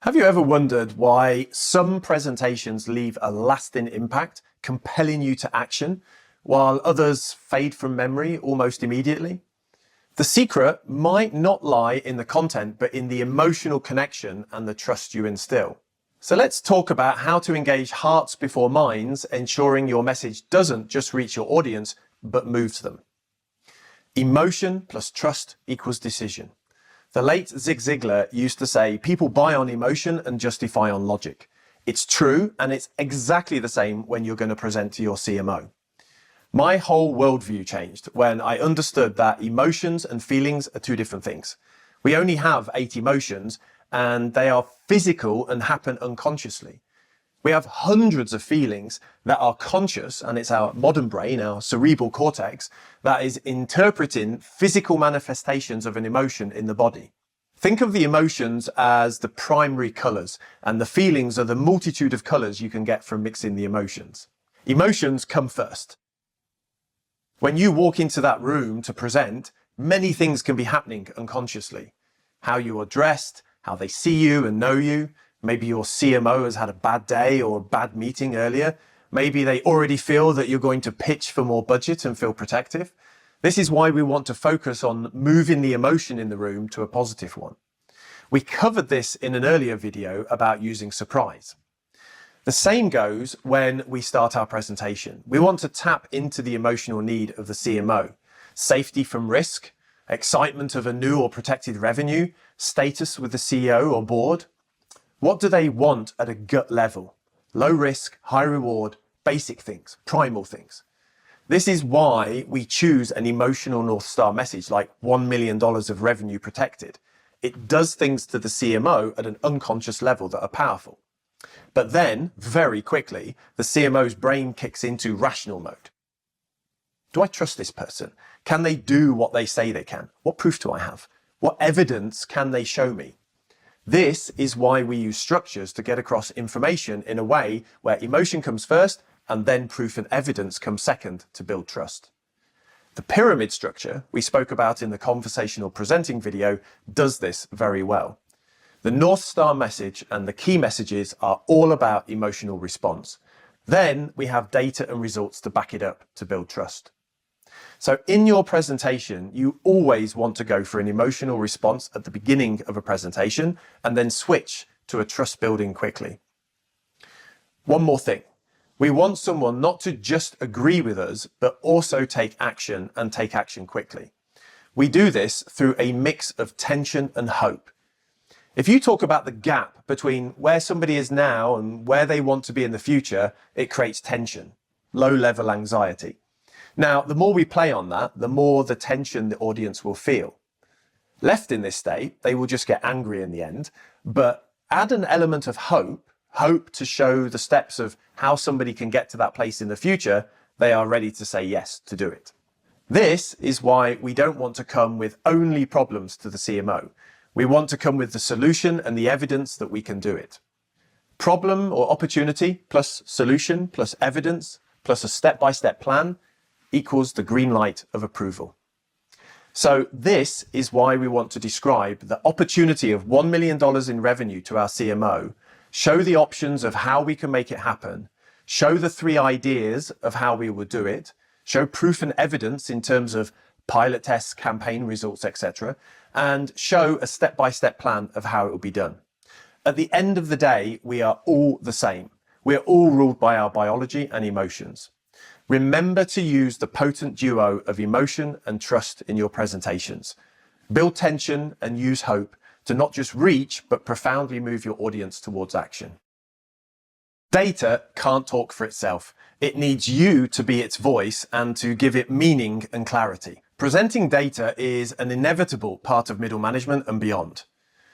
Have you ever wondered why some presentations leave a lasting impact, compelling you to action, while others fade from memory almost immediately? The secret might not lie in the content, but in the emotional connection and the trust you instill. So let's talk about how to engage hearts before minds, ensuring your message doesn't just reach your audience, but moves them. Emotion plus trust equals decision. The late Zig Ziglar used to say, people buy on emotion and justify on logic. It's true, and it's exactly the same when you're going to present to your CMO. My whole worldview changed when I understood that emotions and feelings are two different things. We only have 8 emotions, and they are physical and happen unconsciously. We have hundreds of feelings that are conscious, and it's our modern brain, our cerebral cortex, that is interpreting physical manifestations of an emotion in the body. Think of the emotions as the primary colours, and the feelings are the multitude of colours you can get from mixing the emotions. Emotions come first. When you walk into that room to present, many things can be happening unconsciously. How you are dressed, how they see you and know you. Maybe your CMO has had a bad day or a bad meeting earlier. Maybe they already feel that you're going to pitch for more budget and feel protective. This is why we want to focus on moving the emotion in the room to a positive one. We covered this in an earlier video about using surprise. The same goes when we start our presentation. We want to tap into the emotional need of the CMO. Safety from risk, excitement of a new or protected revenue, status with the CEO or board. What do they want at a gut level? Low risk, high reward, basic things, primal things. This is why we choose an emotional North Star message like $1 million of revenue protected. It does things to the CMO at an unconscious level that are powerful. But then, very quickly, the CMO's brain kicks into rational mode. Do I trust this person? Can they do what they say they can? What proof do I have? What evidence can they show me? This is why we use structures to get across information in a way where emotion comes first and then proof and evidence come second to build trust. The pyramid structure we spoke about in the conversational presenting video does this very well. The North Star message and the key messages are all about emotional response. Then we have data and results to back it up to build trust. So in your presentation, you always want to go for an emotional response at the beginning of a presentation and then switch to a trust building quickly. One more thing. We want someone not to just agree with us, but also take action and take action quickly. We do this through a mix of tension and hope. If you talk about the gap between where somebody is now and where they want to be in the future, it creates tension, low-level anxiety. Now, the more we play on that, the more the tension the audience will feel. Left in this state, they will just get angry in the end, but add an element of hope to show the steps of how somebody can get to that place in the future, they are ready to say yes to do it. This is why we don't want to come with only problems to the CMO. We want to come with the solution and the evidence that we can do it. Problem or opportunity plus solution plus evidence plus a step-by-step plan equals the green light of approval. So this is why we want to describe the opportunity of $1 million in revenue to our CMO, show the options of how we can make it happen, show the 3 ideas of how we will do it, show proof and evidence in terms of pilot tests, campaign results, etc., and show a step-by-step plan of how it will be done. At the end of the day, we are all the same. We are all ruled by our biology and emotions. Remember to use the potent duo of emotion and trust in your presentations. Build tension and use hope to not just reach, but profoundly move your audience towards action. Data can't talk for itself. It needs you to be its voice and to give it meaning and clarity. Presenting data is an inevitable part of middle management and beyond.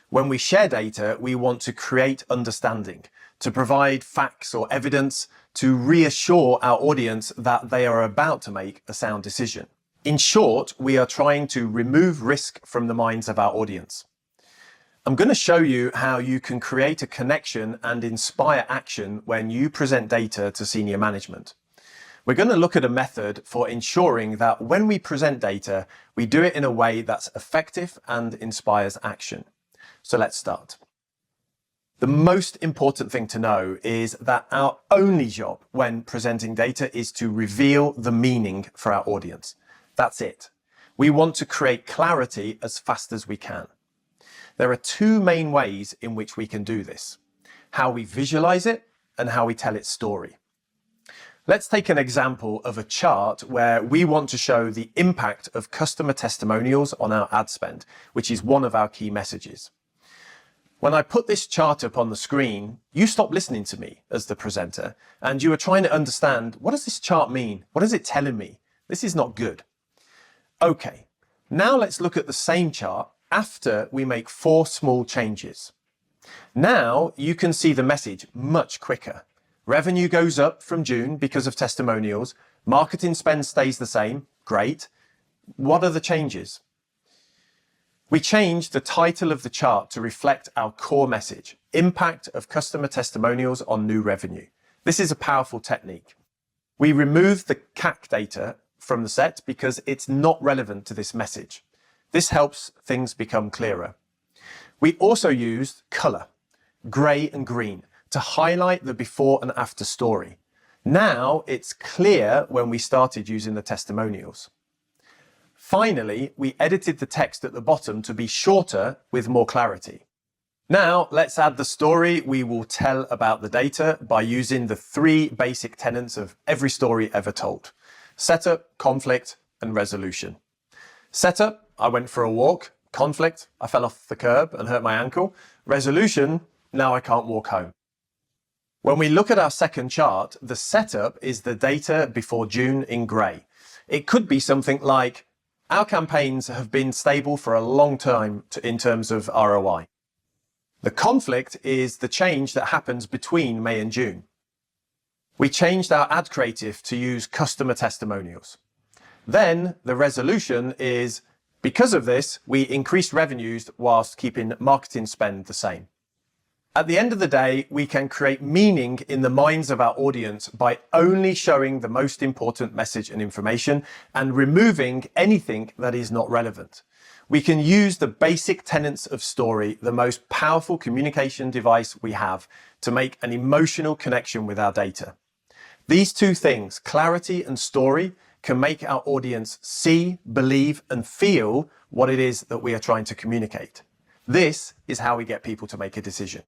When we share data, we want to create understanding, to provide facts or evidence, to reassure our audience that they are about to make a sound decision. In short, we are trying to remove risk from the minds of our audience. I'm going to show you how you can create a connection and inspire action when you present data to senior management. We're going to look at a method for ensuring that when we present data, we do it in a way that's effective and inspires action. So let's start. The most important thing to know is that our only job when presenting data is to reveal the meaning for our audience. That's it. We want to create clarity as fast as we can. There are two main ways in which we can do this: how we visualize it and how we tell its story. Let's take an example of a chart where we want to show the impact of customer testimonials on our ad spend, which is one of our key messages. When I put this chart up on the screen, you stop listening to me as the presenter, and you are trying to understand, what does this chart mean? What is it telling me? This is not good. Okay, now let's look at the same chart after we make 4 small changes. Now you can see the message much quicker. Revenue goes up from June because of testimonials. Marketing spend stays the same. Great. What are the changes? We changed the title of the chart to reflect our core message: impact of customer testimonials on new revenue. This is a powerful technique. We removed the CAC data from the set because it's not relevant to this message. This helps things become clearer. We also used color, gray and green, to highlight the before and after story. Now it's clear when we started using the testimonials. Finally, we edited the text at the bottom to be shorter with more clarity. Now let's add the story we will tell about the data by using the 3 basic tenets of every story ever told: setup, conflict, and resolution. Setup: I went for a walk. Conflict: I fell off the curb and hurt my ankle. Resolution: now I can't walk home. When we look at our second chart, the setup is the data before June in grey. It could be something like, our campaigns have been stable for a long time in terms of ROI. The conflict is the change that happens between May and June. We changed our ad creative to use customer testimonials. Then the resolution is, because of this, we increased revenues whilst keeping marketing spend the same. At the end of the day, we can create meaning in the minds of our audience by only showing the most important message and information and removing anything that is not relevant. We can use the basic tenets of story, the most powerful communication device we have, to make an emotional connection with our data. These 2 things, clarity and story, can make our audience see, believe, and feel what it is that we are trying to communicate. This is how we get people to make a decision.